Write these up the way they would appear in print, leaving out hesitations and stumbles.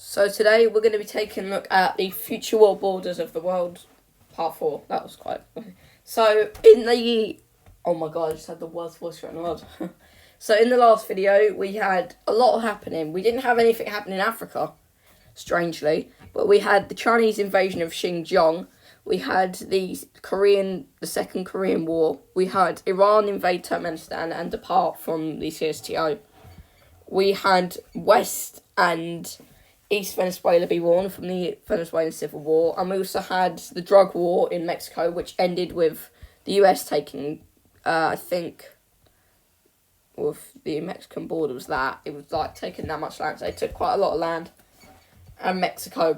So today we're going to be taking a look at the future war borders of the world, part 4. That was quite... So in the... Oh my god, I just had the worst voice right in the world. So in the last video, we had a lot happening. We didn't have anything happen in Africa, strangely. But we had the Chinese invasion of Xinjiang. We had the Second Korean War. We had Iran invade Turkmenistan and depart from the CSTO. We had West and East Venezuela be won from the Venezuelan Civil War. And we also had the drug war in Mexico, which ended with the US taking, I think, with the Mexican border was that. It was like taking that much land. So they took quite a lot of land. And Mexico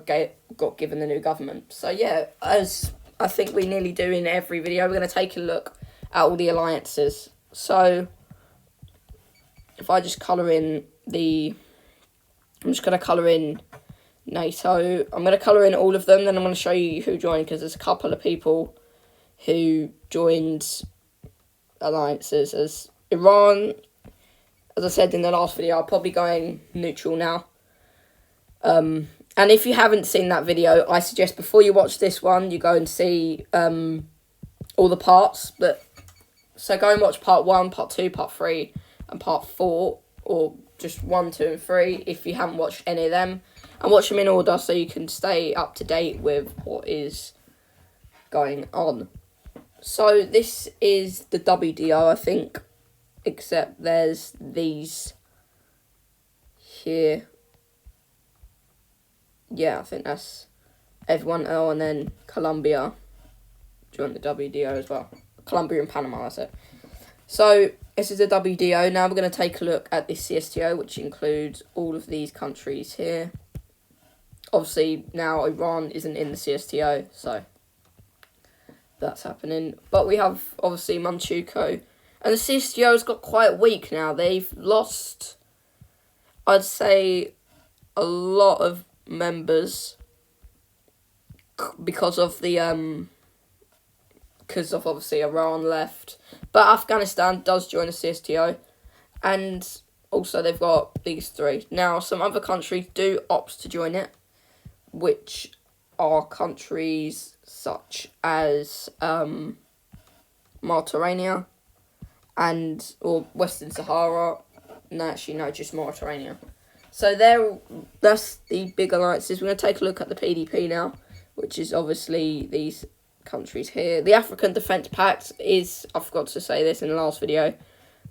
got given the new government. So yeah, as I think we nearly do in every video, we're going to take a look at all the alliances. So if I just colour in I'm just going to colour in NATO. I'm going to colour in all of them, then I'm going to show you who joined, because there's a couple of people who joined alliances. As Iran, as I said in the last video, I'm probably going neutral now. And if you haven't seen that video, I suggest before you watch this one, you go and see all the parts. So go and watch part 1, part 2, part 3, and part 4, or just 1, 2, and 3 if you haven't watched any of them. And watch them in order so you can stay up to date with what is going on. So this is the WDO, I think, except there's these here. Yeah, I think that's everyone. Oh, and then Colombia joined the WDO as well. Colombia and Panama, that's it. So this is the WDO. Now we're going to take a look at the CSTO, which includes all of these countries here. Obviously, now Iran isn't in the CSTO, so that's happening. But we have, obviously, Manchukuo. And the CSTO has got quite weak now. They've lost, I'd say, a lot of members because of obviously Iran left, but Afghanistan does join the CSTO, and also they've got these 3. Now some other countries do opt to join it, which are countries such as Mauritania or Western Sahara. No, actually no, just Mauritania. So that's the big alliances. We're going to take a look at the PDP now, which is obviously these countries here. The African Defence Pact is, I forgot to say this in the last video,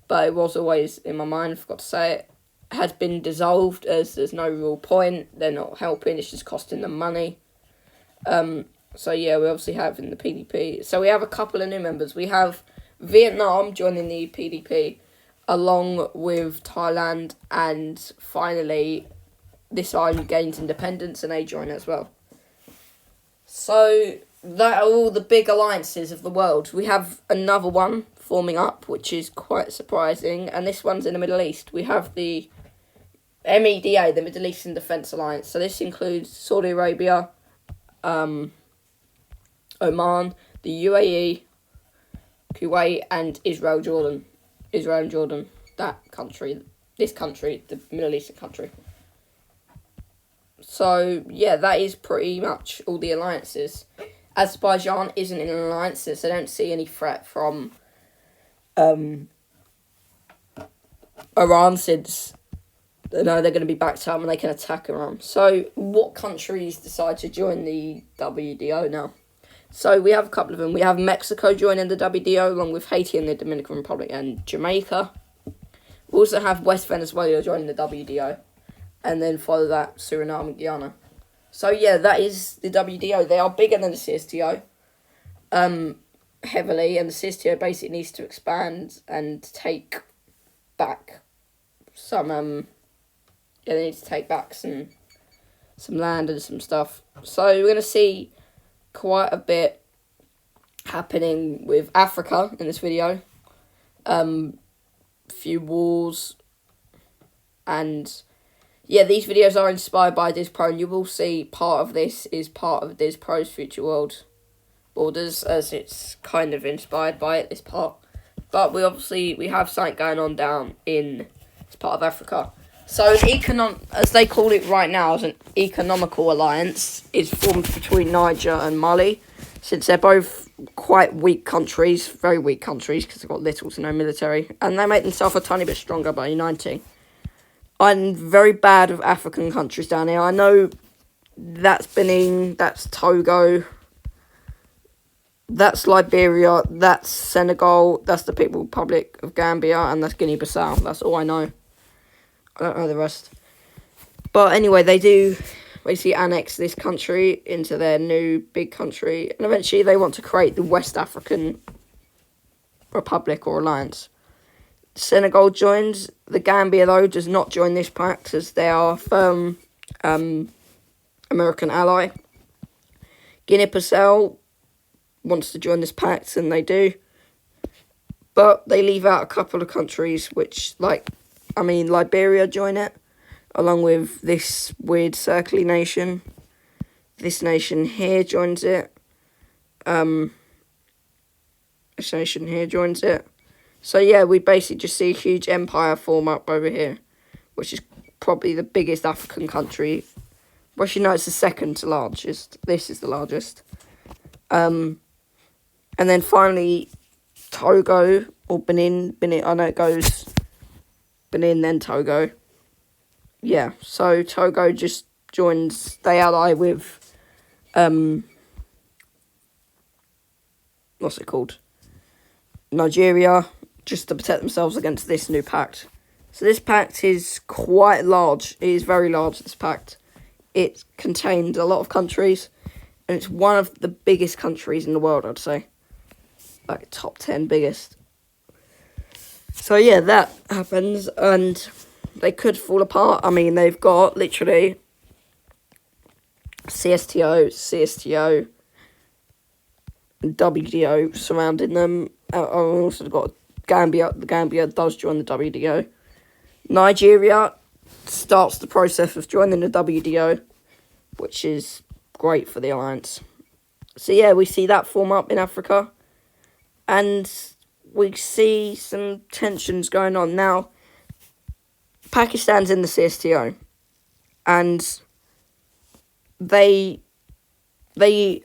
but it was always in my mind, I forgot to say it, has been dissolved as there's no real point. They're not helping, it's just costing them money. So yeah, we obviously have in the PDP. So we have a couple of new members. We have Vietnam joining the PDP, along with Thailand, and finally this island gains independence and they join as well. So that are all the big alliances of the world. We have another one forming up, which is quite surprising, and this one's in the Middle East. We have the MEDA, the Middle Eastern Defence Alliance. So this includes Saudi Arabia, Oman, the UAE, Kuwait, and Israel and Jordan, this country, the Middle Eastern country. So, yeah, that is pretty much all the alliances. Azerbaijan isn't in an alliance, so I don't see any threat from Iran, since they're going to be backed up and they can attack Iran. So, what countries decide to join the WDO now? So we have a couple of them. We have Mexico joining the WDO, along with Haiti and the Dominican Republic and Jamaica. We also have West Venezuela joining the WDO. And then follow that, Suriname and Guyana. So yeah, that is the WDO. They are bigger than the CSTO, heavily. And the CSTO basically needs to expand and take back some, they need to take back some land and some stuff. So we're going to see quite a bit happening with Africa in this video. Few wars, and yeah, these videos are inspired by DizPro, and you will see part of this is part of DizPro's Future World Borders, as it's kind of inspired by it, this part. But we have something going on down in this part of Africa. So as they call it right now, as an economical alliance, is formed between Niger and Mali, since they're both quite weak countries, very weak countries, because they've got little to no military, and they make themselves a tiny bit stronger by uniting. I'm very bad with African countries down here. I know that's Benin, that's Togo, that's Liberia, that's Senegal, that's the People's Republic of Gambia, and that's Guinea-Bissau. That's all I know. I don't know the rest. But anyway, they do basically annex this country into their new big country, and eventually they want to create the West African Republic or Alliance. Senegal joins. The Gambia, though, does not join this pact, as they are a firm American ally. Guinea-Bissau wants to join this pact, and they do. But they leave out a couple of countries, which, Liberia join it, along with this weird circly nation. This nation here joins it. This nation here joins it. So yeah, we basically just see a huge empire form up over here, which is probably the biggest African country. Well, actually, no, it's the second largest. This is the largest. And then finally, Togo, or Benin, I know it goes Benin, then Togo. Yeah, so Togo just joins, they ally with, what's it called? Nigeria, just to protect themselves against this new pact. So this pact is quite large. It is very large, this pact. It contains a lot of countries, and it's one of the biggest countries in the world, I'd say. Like, top 10 biggest. So yeah, that happens, and they could fall apart. I mean, they've got, literally, CSTO, and WDO surrounding them. I've also got Gambia. The Gambia does join the WDO. Nigeria starts the process of joining the WDO, which is great for the alliance. So yeah, we see that form up in Africa, and we see some tensions going on. Now, Pakistan's in the CSTO, and they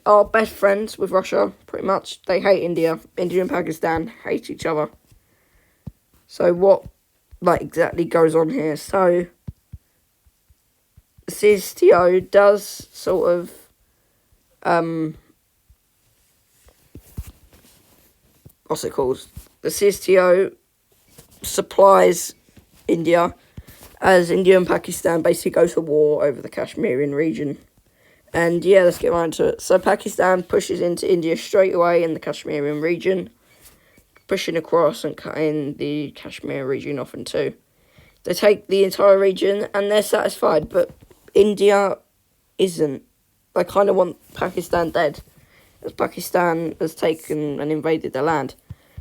are best friends with Russia, pretty much. They hate India. India and Pakistan hate each other. So what, exactly goes on here? So, the CSTO does sort of, what's it called? The CSTO supplies India, as India and Pakistan basically go to war over the Kashmirian region. And yeah, let's get right into it. So Pakistan pushes into India straight away in the Kashmirian region, pushing across and cutting the Kashmir region off in two. They take the entire region and they're satisfied, but India isn't. They kind of want Pakistan dead, as Pakistan has taken and invaded their land.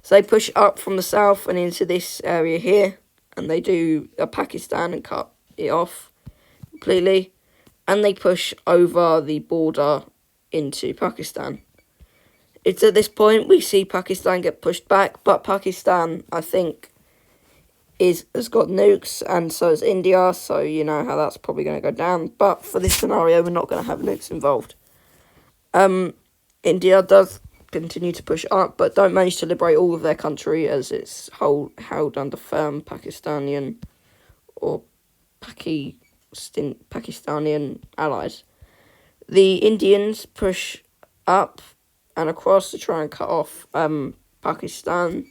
So they push up from the south and into this area here, and they do a Pakistan and cut it off completely. And they push over the border into Pakistan. It's at this point we see Pakistan get pushed back, but Pakistan, I think, has got nukes, and so has India, so you know how that's probably going to go down. But for this scenario, we're not going to have nukes involved. India does continue to push up, but don't manage to liberate all of their country, as it's held under firm Pakistani or Pakistani allies. The Indians push up and across to try and cut off Pakistan,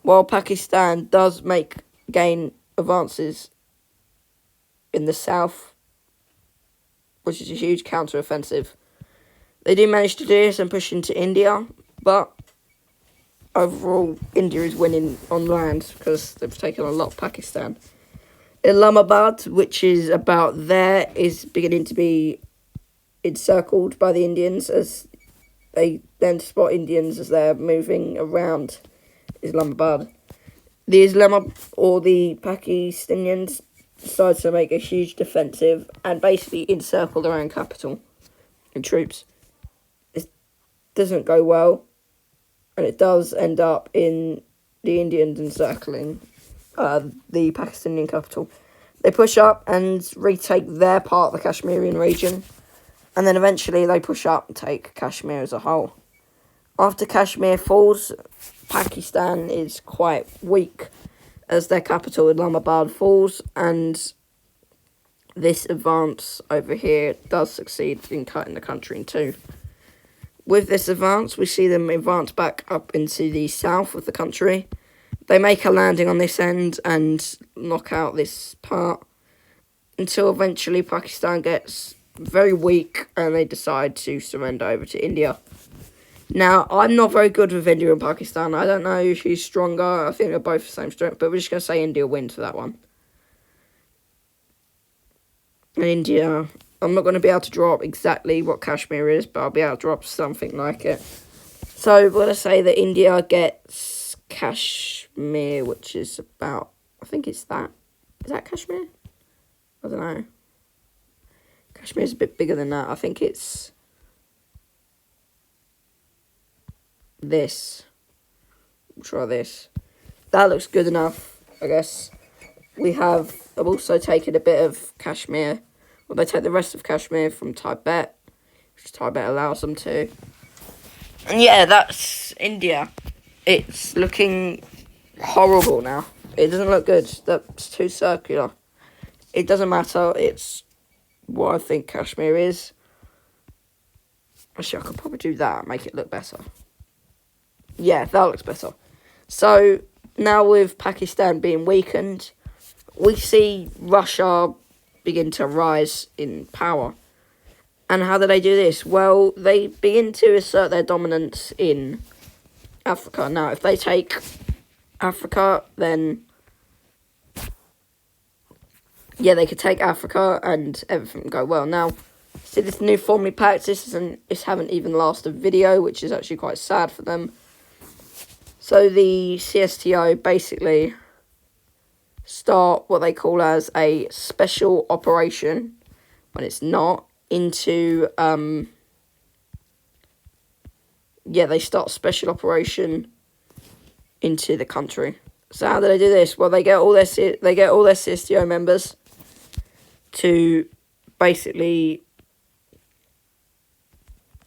while Pakistan does gain advances in the south, which is a huge counter-offensive. They do manage to do this and push into India, but overall India is winning on land because they've taken a lot of Pakistan. Islamabad, which is about there, is beginning to be encircled by the Indians, as they then spot Indians as they're moving around Islamabad. The Pakistanians decide to make a huge defensive and basically encircle their own capital in troops. It doesn't go well, and it does end up in the Indians encircling the Pakistani capital. They push up and retake their part of the Kashmirian region, and then eventually they push up and take Kashmir as a whole. After Kashmir falls, Pakistan is quite weak as their capital Islamabad falls, and this advance over here does succeed in cutting the country in two. With this advance, we see them advance back up into the south of the country. They make a landing on this end and knock out this part until eventually Pakistan gets very weak and they decide to surrender over to India. Now, I'm not very good with India and Pakistan. I don't know who's stronger. I think they're both the same strength, but we're just going to say India wins for that one. And India, I'm not going to be able to draw up exactly what Kashmir is, but I'll be able to draw up something like it. So, we're going to say that India gets Kashmir, which is about, I think it's that. Is that Kashmir? I don't know. Kashmir's a bit bigger than that. I think it's this. We'll try this. That looks good enough, I guess. I've also taken a bit of Kashmir. Well, they take the rest of Kashmir from Tibet, which Tibet allows them to. And yeah, that's India. It's looking horrible now. It doesn't look good. That's too circular. It doesn't matter. It's what I think Kashmir is. Actually, I could probably do that, make it look better. Yeah, that looks better. So, now with Pakistan being weakened, we see Russia begin to rise in power. And how do they do this? Well, they begin to assert their dominance in Africa. Now, if they take Africa, then yeah, they could take Africa and everything would go well. Now, see this new Formally Pact, this haven't even lasted a video, which is actually quite sad for them. So the CSTO basically start what they call as a special operation, when it's not, into, they start special operation into the country. So how do they do this? Well, they get all their CSTO members to basically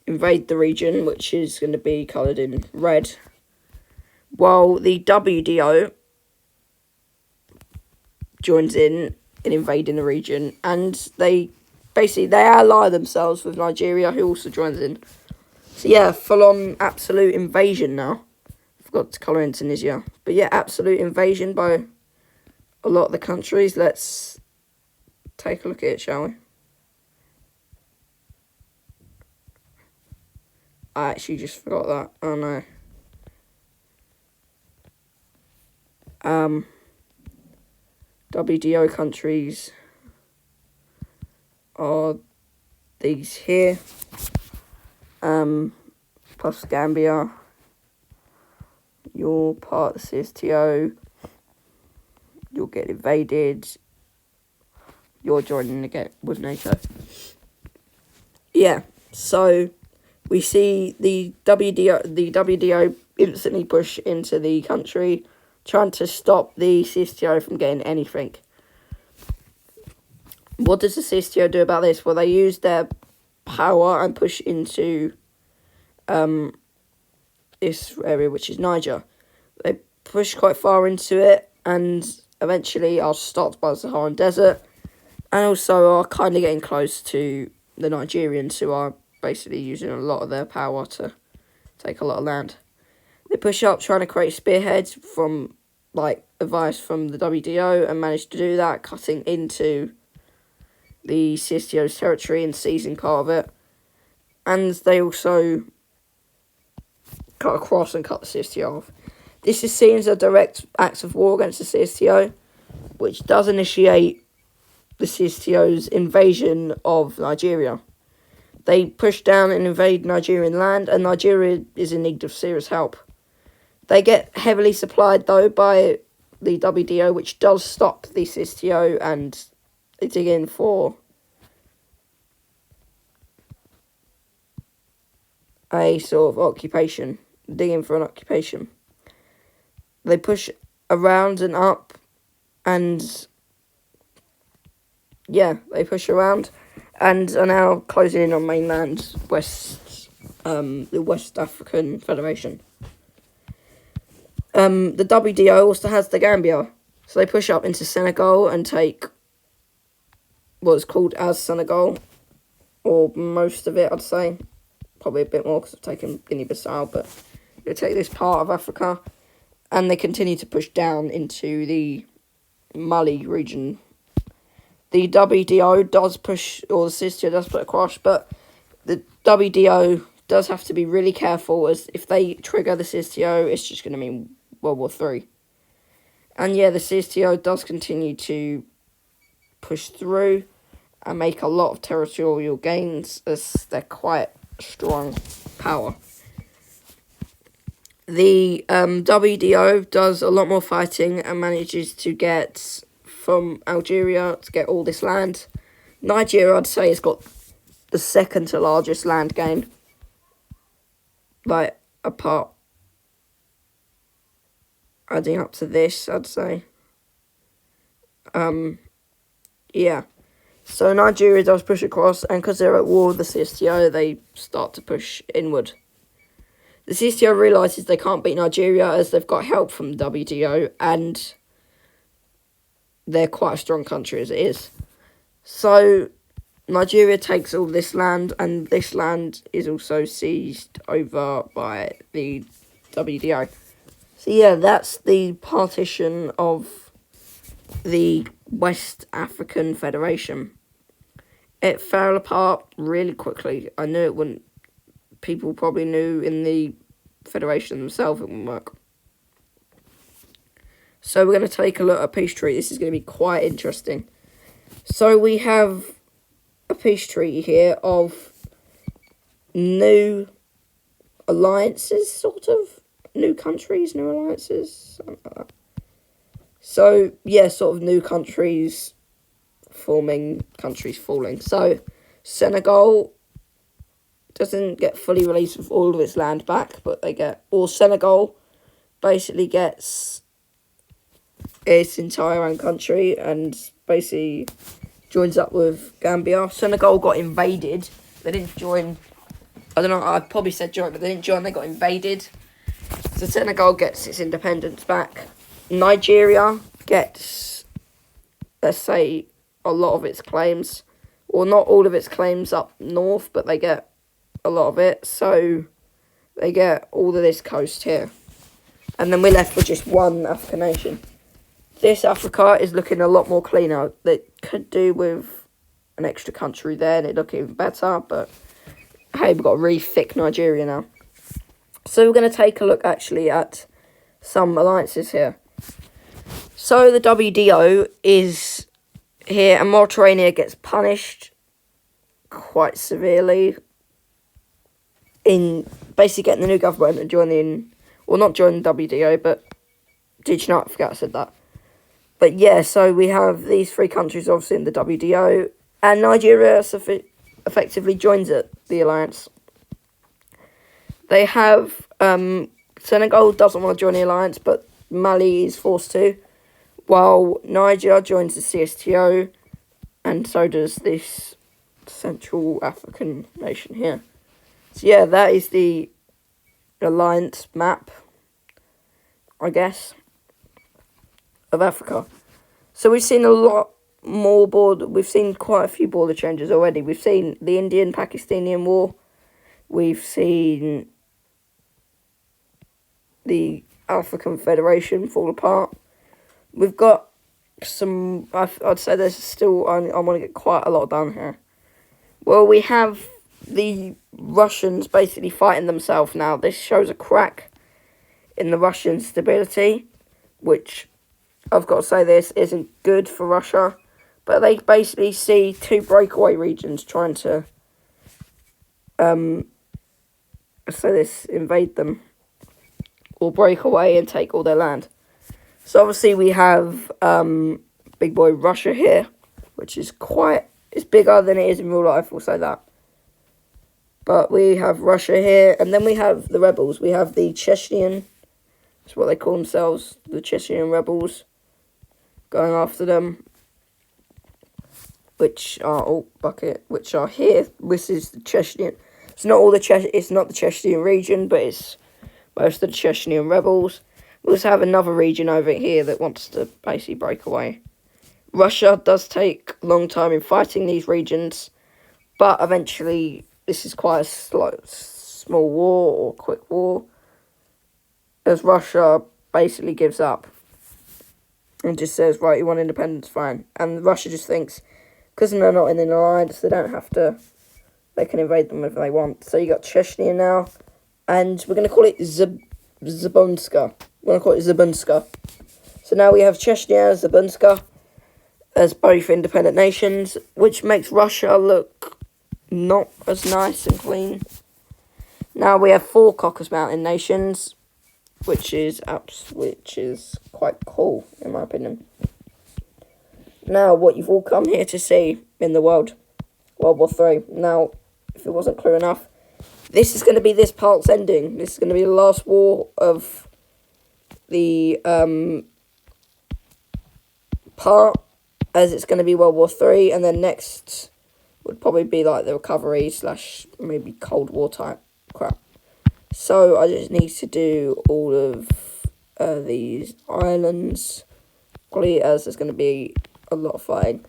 invade the region, which is going to be coloured in red, while the WDO joins in invading the region, and they ally themselves with Nigeria, who also joins in. So yeah, full-on absolute invasion now. Forgot to colour in Tunisia. But yeah, absolute invasion by a lot of the countries. Let's take a look at it, shall we? I actually just forgot that. Oh no. WDO countries are these here. Plus Gambia. You're part of the CSTO. You'll get invaded. You're joining again with NATO. Yeah, so we see the WDO instantly push into the country, trying to stop the CSTO from getting anything. What does the CSTO do about this? Well, they use their power and push into this area, which is Niger. They push quite far into it and eventually are stopped by the Saharan Desert, and also are kind of getting close to the Nigerians, who are basically using a lot of their power to take a lot of land. They push up trying to create spearheads from, advice from the WDO, and manage to do that, cutting into the CSTO's territory and seizing part of it. And they also cut across and cut the CSTO off. This is seen as a direct act of war against the CSTO, which does initiate the CSTO's invasion of Nigeria. They push down and invade Nigerian land, and Nigeria is in need of serious help. They get heavily supplied, though, by the WDO, which does stop the CSTO, and they dig in for a sort of occupation. Dig in for an occupation. They push around and up, and yeah, they push around and are now closing in on mainland the West African Federation. The WDO also has the Gambia, so they push up into Senegal and take what's called as Senegal, or most of it, I'd say. Probably a bit more because I've taken Guinea-Bissau, but they take this part of Africa, and they continue to push down into the Mali region. The WDO does push, or the CSTO does put across, but the WDO does have to be really careful, as if they trigger the CSTO, it's just going to mean World War III. And yeah, the CSTO does continue to push through and make a lot of territorial gains, as they're quite strong power. The WDO does a lot more fighting and manages to get from Algeria to get all this land. Nigeria, I'd say, has got the second to largest land gain. Like, apart, adding up to this, I'd say. Yeah. So Nigeria does push across, and because they're at war with the CSTO, they start to push inward. The CSTO realises they can't beat Nigeria, as they've got help from the WDO, and they're quite a strong country as it is. So Nigeria takes all this land, and this land is also seized over by the WDO. So yeah, that's the partition of the West African Federation. It fell apart really quickly. I knew it wouldn't. People probably knew in the Federation themselves it wouldn't work. So we're going to take a look at a peace treaty. This is going to be quite interesting. So we have a peace treaty here of new alliances, sort of. New countries, new alliances, something like that. So, yeah, sort of new countries forming, countries falling. So, Senegal doesn't get fully released with all of its land back, but Senegal basically gets its entire own country and basically joins up with Gambia. Senegal got invaded. They didn't join. I don't know, I probably said join, but they didn't join, they got invaded. So Senegal gets its independence back. Nigeria gets, let's say, a lot of its claims. Well, not all of its claims up north, but they get a lot of it. So they get all of this coast here. And then we're left with just one African nation. This Africa is looking a lot more cleaner. That could do with an extra country there, and it look even better. But hey, we've got a really thick Nigeria now. So we're going to take a look actually at some alliances here. So the WDO is here, and Mauritania gets punished quite severely in basically getting the new government and joining, well, not joining the WDO, but did you not? I forgot I said that. But yeah, so we have these three countries obviously in the WDO, and Nigeria effectively joins it, the alliance. They have, Senegal doesn't want to join the alliance, but Mali is forced to, while Niger joins the CSTO, and so does this Central African nation here. So yeah, that is the alliance map, I guess, of Africa. So we've seen a lot more we've seen quite a few border changes already. We've seen the Indian-Pakistani war. We've seen the African Federation fall apart. We've got some, I'd say there's still, I want to get quite a lot done here. Well, we have the Russians basically fighting themselves now. This shows a crack in the Russian stability, which I've got to say this isn't good for Russia. But they basically see two breakaway regions trying to, invade them, or break away and take all their land. So obviously we have big boy Russia here, which is it's bigger than it is in real life, we'll say that. But we have Russia here, and then we have the rebels. We have the Chechenian, that's what they call themselves, the Chechenian rebels, going after them. which are which are here. This is the Chechnya. It's not all the It's not the Chechnya region, but it's most of the Chechnyan rebels. We also have another region over here that wants to basically break away. Russia does take a long time in fighting these regions, but eventually this is quite a small war or quick war, as Russia basically gives up and just says, right, you want independence, fine. And Russia just thinks, because they're not in an alliance, they don't have to, they can invade them if they want. So you got Chechnya now, and we're going to call it Zabunska. We're going to call it Zabunska. So now we have Chechnya and Zabunska as both independent nations, which makes Russia look not as nice and clean. Now we have 4 Caucasus Mountain nations, which is quite cool, in my opinion. Now, what you've all come here to see in the World War III. Now, if it wasn't clear enough, this is going to be this part's ending. This is going to be the last war of the part, as it's going to be World War III, and then next would probably be like the recovery / maybe Cold War type crap. So I just need to do all of these islands, as there's going to be a lot of fighting.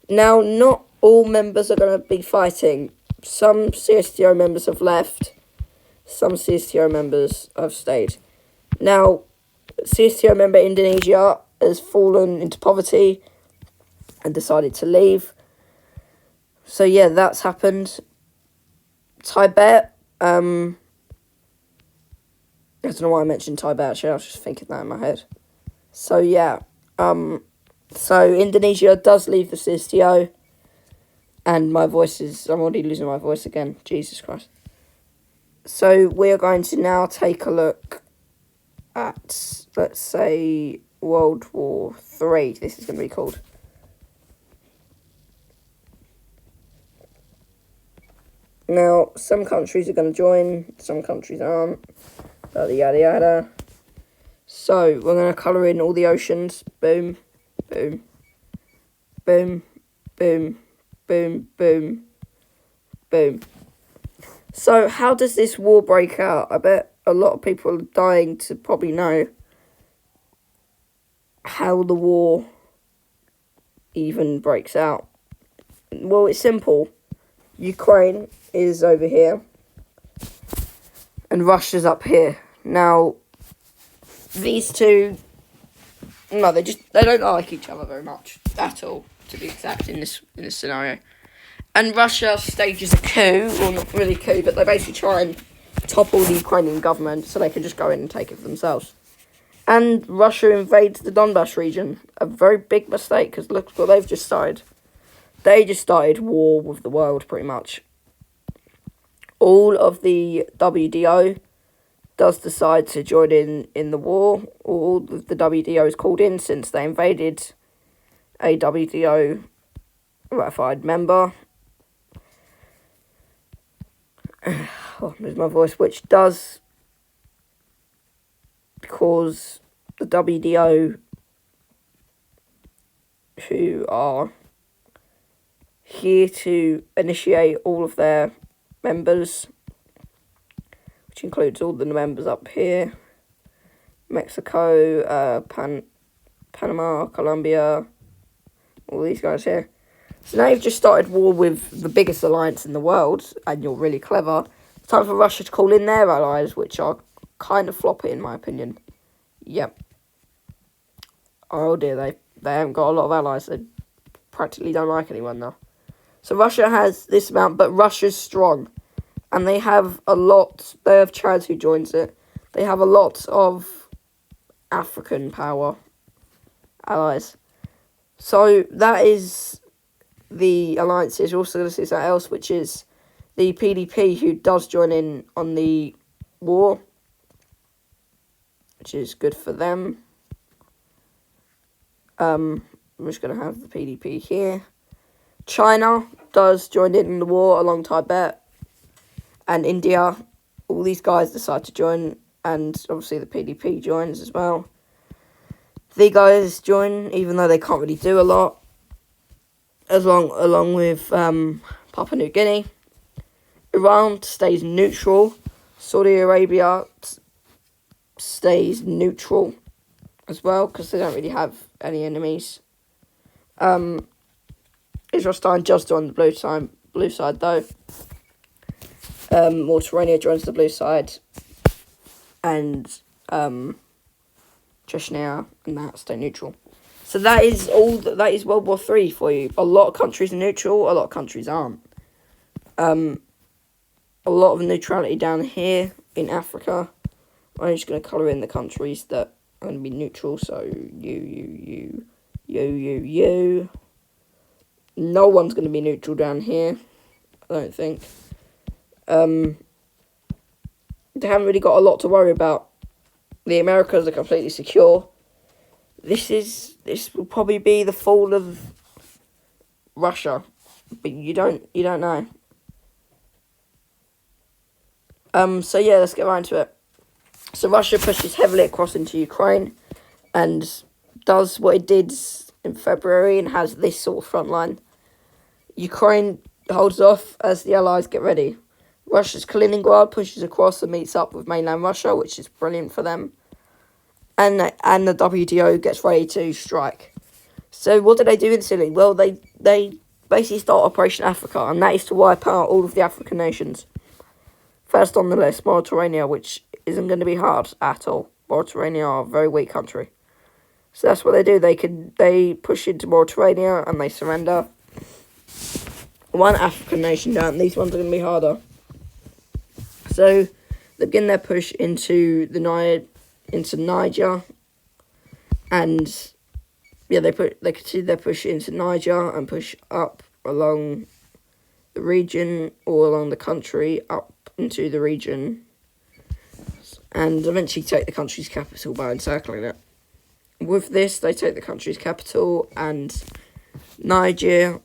Now, not all members are going to be fighting. Some CSTO members have left. Some CSTO members have stayed. Now, CSTO member Indonesia has fallen into poverty and decided to leave. So yeah, that's happened. Tibet, I don't know why I mentioned Tibet, actually, I was just thinking that in my head. So yeah, so Indonesia does leave the CSTO, and I'm already losing my voice again, Jesus Christ. So we're going to now take a look at, let's say, World War III, this is going to be called. Now, some countries are going to join, some countries aren't, yada yada yada. So, we're going to colour in all the oceans, boom, boom, boom, boom, boom, boom, boom. So, how does this war break out? I bet a lot of people are dying to probably know how the war even breaks out. Well, it's simple. Ukraine is over here, and Russia's up here. Now, these two, no, they don't like each other very much at all, to be exact, in this scenario. And Russia stages a coup, or not really a coup, but they basically try and topple the Ukrainian government so they can just go in and take it for themselves. And Russia invades the Donbass region, a very big mistake, because look what they've just started. They just started war with the world, pretty much. All of the WDO does decide to join in the war. All of the WDO is called in since they invaded a WDO ratified member. Oh, there's my voice, which does cause the WDO, who are here to initiate all of their members, which includes all the members up here, Mexico, Panama, Colombia, all these guys here. So now you've just started war with the biggest alliance in the world, and you're really clever. It's time for Russia to call in their allies, which are kind of floppy in my opinion. Yep. Oh dear, they haven't got a lot of allies. They practically don't like anyone now. So Russia has this amount, but Russia's strong. And they have a lot, they have Chad who joins it. They have a lot of African power allies. So that is the alliances. You're also going to see something else, which is the PDP, who does join in on the war, which is good for them. I'm just going to have the PDP here. China does join in the war along Tibet, and India. All these guys decide to join, and obviously the PDP joins as well. The guys join, even though they can't really do a lot. along with Papua New Guinea. Iran stays neutral. Saudi Arabia stays neutral as well because they don't really have any enemies. Israel starting just on the blue side though. Mauritania joins the blue side, and Chechnya and that stay neutral. So that is all. That is World War III for you. A lot of countries are neutral. A lot of countries aren't. A lot of neutrality down here in Africa. I'm just going to colour in the countries that are going to be neutral. So you. No one's going to be neutral down here, I don't think. They haven't really got a lot to worry about. The Americas are completely secure. This will probably be the fall of Russia, but you don't know. So yeah, let's get right into it. So Russia pushes heavily across into Ukraine, and does what it did in February, and has this sort of front line. Ukraine holds off as the Allies get ready. Russia's Kaliningrad pushes across and meets up with mainland Russia, which is brilliant for them. And the WTO gets ready to strike. So what do they do instantly? Well, they basically start Operation Africa, and that is to wipe out all of the African nations. First on the list, Mauritania, which isn't going to be hard at all. Mauritania are a very weak country. So that's what they do. They push into Mauritania and they surrender. One African nation down. These ones are going to be harder. So they begin their push into Niger, and yeah, they continue their push into Niger and push up along the region or along the country up into the region, and eventually take the country's capital by encircling it. With this, they take the country's capital, and Niger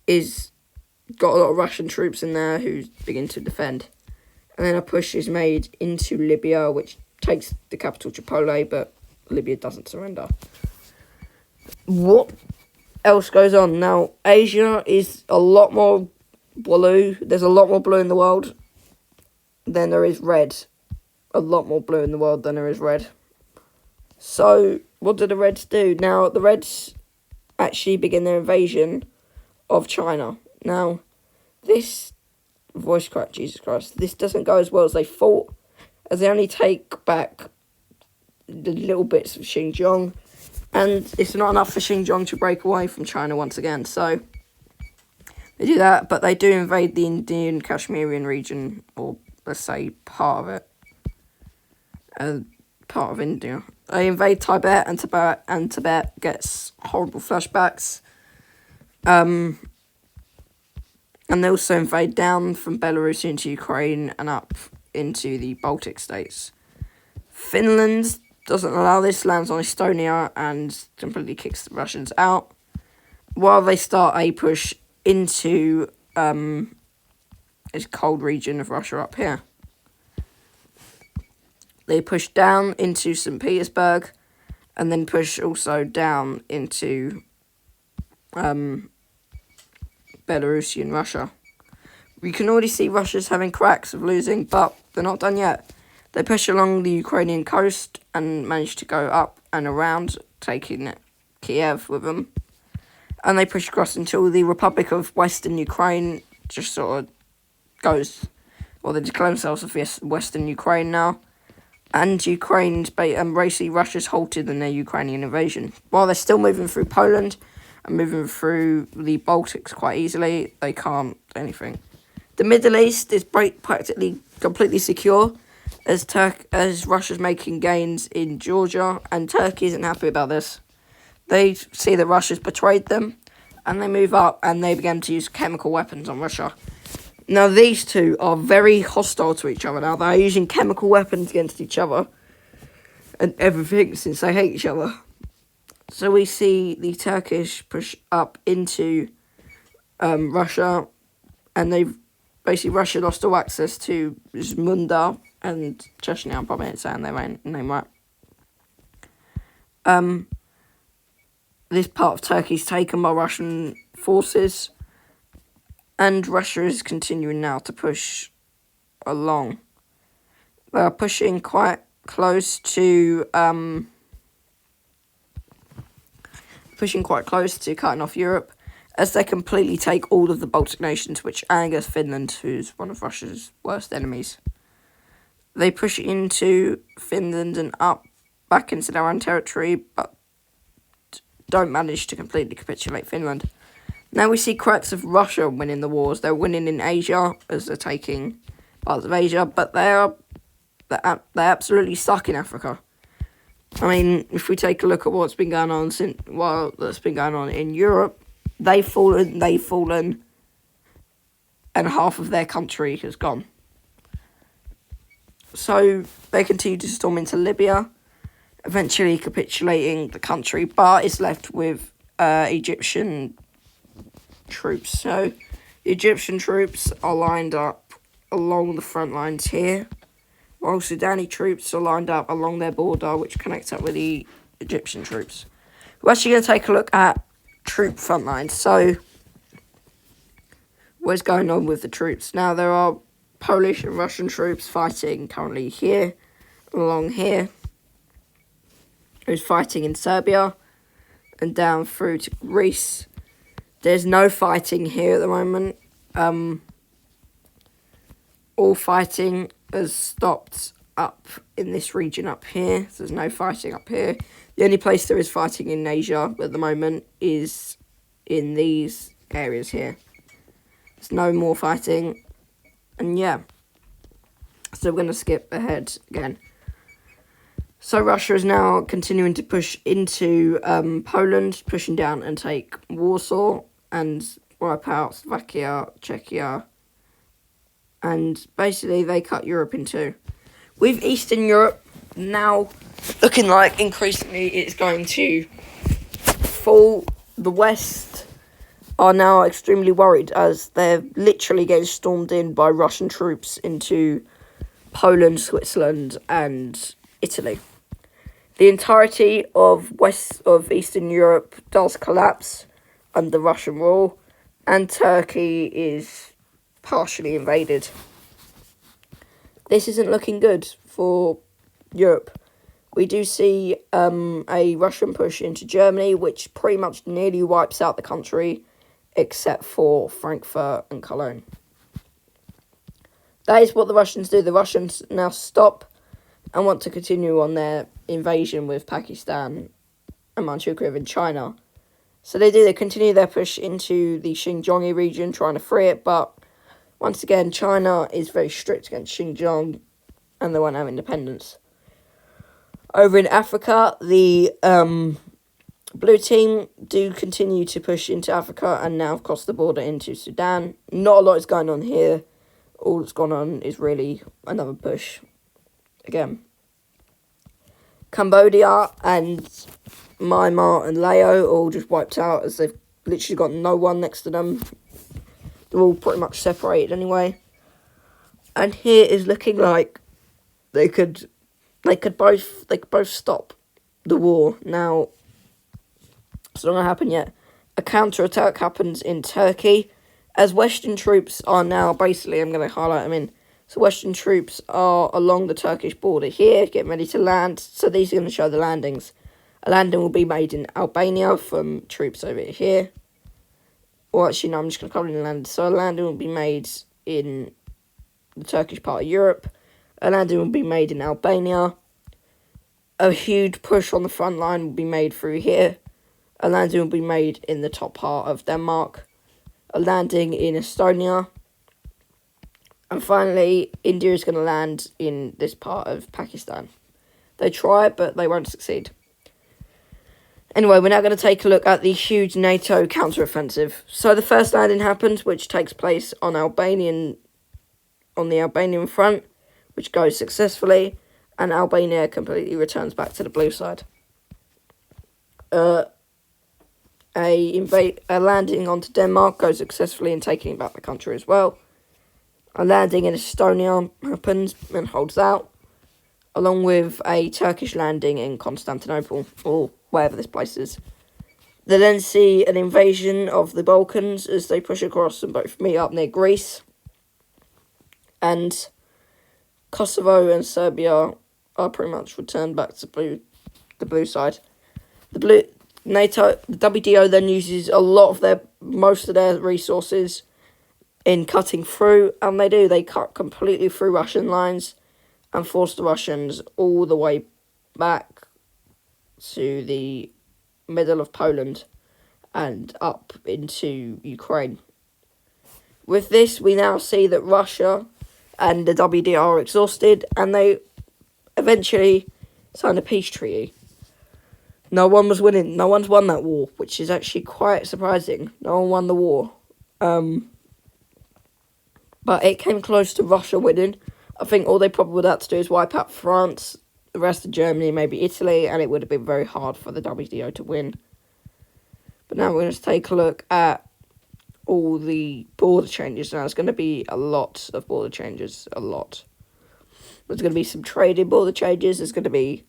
is got a lot of Russian troops in there who begin to defend. And then a push is made into Libya, which takes the capital Tripoli, but Libya doesn't surrender. What else goes on? Now, Asia is a lot more blue. There's a lot more blue in the world than there is red. A lot more blue in the world than there is red. So, what do the Reds do? Now, the Reds actually begin their invasion of China. Now, this voice crack, Jesus Christ, this doesn't go as well as they thought, as they only take back the little bits of Xinjiang, and it's not enough for Xinjiang to break away from China once again. So they do that, but they do invade the Indian Kashmirian region, or let's say part of it, part of India. They invade Tibet, and Tibet gets horrible flashbacks. And they also invade down from Belarus into Ukraine and up into the Baltic states. Finland doesn't allow this, lands on Estonia and completely kicks the Russians out, while they start a push into this cold region of Russia up here. They push down into St. Petersburg, and then push also down into Belarusian Russia. We can already see Russia's having cracks of losing, but they're not done yet. They push along the Ukrainian coast and manage to go up and around, taking Kiev with them. And they push across until the Republic of Western Ukraine just sort of goes, well, they declare themselves as Western Ukraine now. And basically Russia's halted in their Ukrainian invasion. While they're still moving through Poland and moving through the Baltics quite easily, they can't do anything. The Middle East is practically completely secure, as Russia's making gains in Georgia, and Turkey isn't happy about this. They see that Russia's betrayed them, and they move up and they begin to use chemical weapons on Russia. Now, these two are very hostile to each other now. They're using chemical weapons against each other and everything, since they hate each other. So we see the Turkish push up into Russia, and Russia lost all access to Munda and Chechnya. I'm probably not saying their name right. This part of Turkey is taken by Russian forces, and Russia is continuing now to push along. They are pushing quite close to cutting off Europe, as they completely take all of the Baltic nations, which angers Finland, who's one of Russia's worst enemies. They push into Finland and back into their own territory, but don't manage to completely capitulate Finland. Now we see cracks of Russia winning the wars. They're winning in Asia, as they're taking parts of Asia, but they're absolutely stuck in Africa. I mean, if we take a look at what's been going on that's been going on in Europe, they've fallen, and half of their country has gone. So they continue to storm into Libya, eventually capitulating the country, but it's left with Egyptian troops. So the Egyptian troops are lined up along the front lines here, while Sudani troops are lined up along their border, which connects up with the Egyptian troops. We're actually going to take a look at troop front lines. So what's going on with the troops? Now there are Polish and Russian troops fighting currently here, along here. Who's fighting in Serbia and down through to Greece. There's no fighting here at the moment. All fighting has stopped up in this region up here. So there's no fighting up here. The only place there is fighting in Asia at the moment is in these areas here. There's no more fighting. And yeah. So we're going to skip ahead again. So Russia is now continuing to push into Poland, pushing down and take Warsaw and wipe out Slovakia, Czechia, and basically they cut Europe in two. With Eastern Europe now looking like increasingly it's going to fall, the West are now extremely worried as they're literally getting stormed in by Russian troops into Poland, Switzerland, and Italy. The entirety of Eastern Europe does collapse under Russian rule, and Turkey is partially invaded. This isn't looking good for Europe. We do see a Russian push into Germany, which pretty much nearly wipes out the country, except for Frankfurt and Cologne. That is what the Russians do. The Russians now stop and want to continue on their invasion with Pakistan and Manchukuo in China. So they continue their push into the Xinjiang region, trying to free it, but once again, China is very strict against Xinjiang, and they won't have independence. Over in Africa, the blue team do continue to push into Africa and now have crossed the border into Sudan. Not a lot is going on here. All that's gone on is really another push again. Cambodia and Myanmar and Laos all just wiped out as they've literally got no one next to them. They're all pretty much separated anyway. And here is looking like they could both stop the war. Now, it's not going to happen yet. A counter-attack happens in Turkey, as Western troops are now basically, I'm going to highlight them in. So Western troops are along the Turkish border here, getting ready to land. So these are going to show the landings. A landing will be made in Albania from troops over here. Or actually, no, I'm just going to cover the land. So a landing will be made in the Turkish part of Europe. A landing will be made in Albania. A huge push on the front line will be made through here. A landing will be made in the top part of Denmark. A landing in Estonia. And finally, India is going to land in this part of Pakistan. They try, but they won't succeed. Anyway, we're now going to take a look at the huge NATO counter-offensive. So the first landing happens, which takes place on the Albanian front, which goes successfully, and Albania completely returns back to the blue side. A landing onto Denmark goes successfully in taking back the country as well. A landing in Estonia happens and holds out, along with a Turkish landing in Constantinople, or wherever this place is. They then see an invasion of the Balkans as they push across and both meet up near Greece. And Kosovo and Serbia are pretty much returned back to the blue side. The WDO then uses most of their resources in cutting through, and they cut completely through Russian lines and force the Russians all the way back to the middle of Poland and up into Ukraine. With this, we now see that Russia and the WDR are exhausted, and they eventually signed a peace treaty. No one was winning. No one's won that war, which is actually quite surprising. No one won the war. But it came close to Russia winning. I think all they probably would have to do is wipe out France, the rest of Germany, maybe Italy, and it would have been very hard for the WDO to win. But now we're going to take a look at all the border changes. Now, there's going to be a lot of border changes, a lot. There's going to be some trading border changes. There's going to be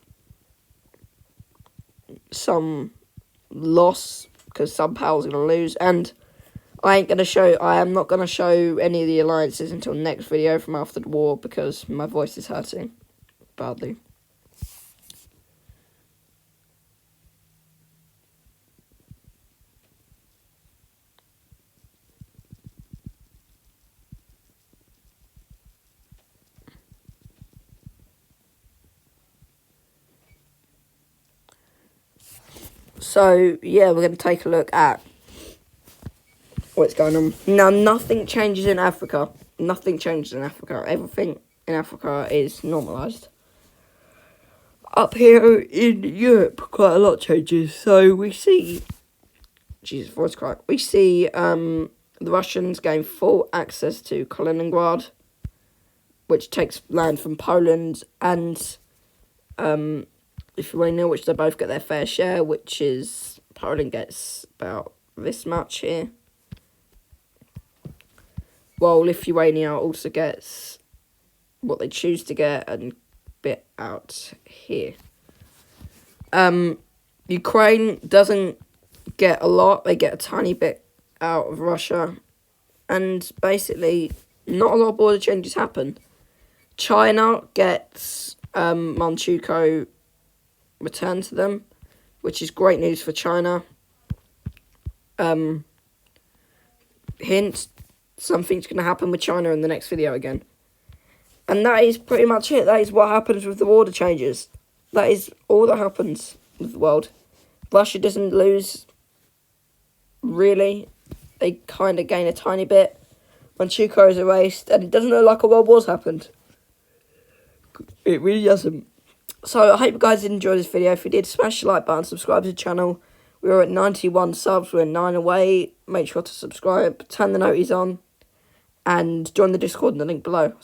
some loss because some powers are going to lose. And I am not going to show any of the alliances until next video from after the war because my voice is hurting badly. So, yeah, we're going to take a look at what's going on. Now, nothing changes in Africa. Nothing changes in Africa. Everything in Africa is normalised. Up here in Europe, quite a lot changes. So, we see... Jesus, voice crack. We see the Russians gain full access to Kaliningrad, which takes land from Poland, and Lithuania, which they both get their fair share, which is Poland gets about this much here, while Lithuania also gets what they choose to get and bit out here. Ukraine doesn't get a lot, they get a tiny bit out of Russia, and basically not a lot of border changes happen. China gets Manchukuo returned to them, which is great news for China. Hint, something's going to happen with China in the next video again. And that is pretty much it. That is what happens with the border changes. That is all that happens with the world. Russia doesn't lose, really. They kind of gain a tiny bit. Manchukuo is erased, and it doesn't look like a world war's happened. It really doesn't. So, I hope you guys enjoyed this video. If you did, smash the like button, subscribe to the channel. We are at 91 subs, we're 9 away. Make sure to subscribe, turn the noties on, and join the Discord in the link below.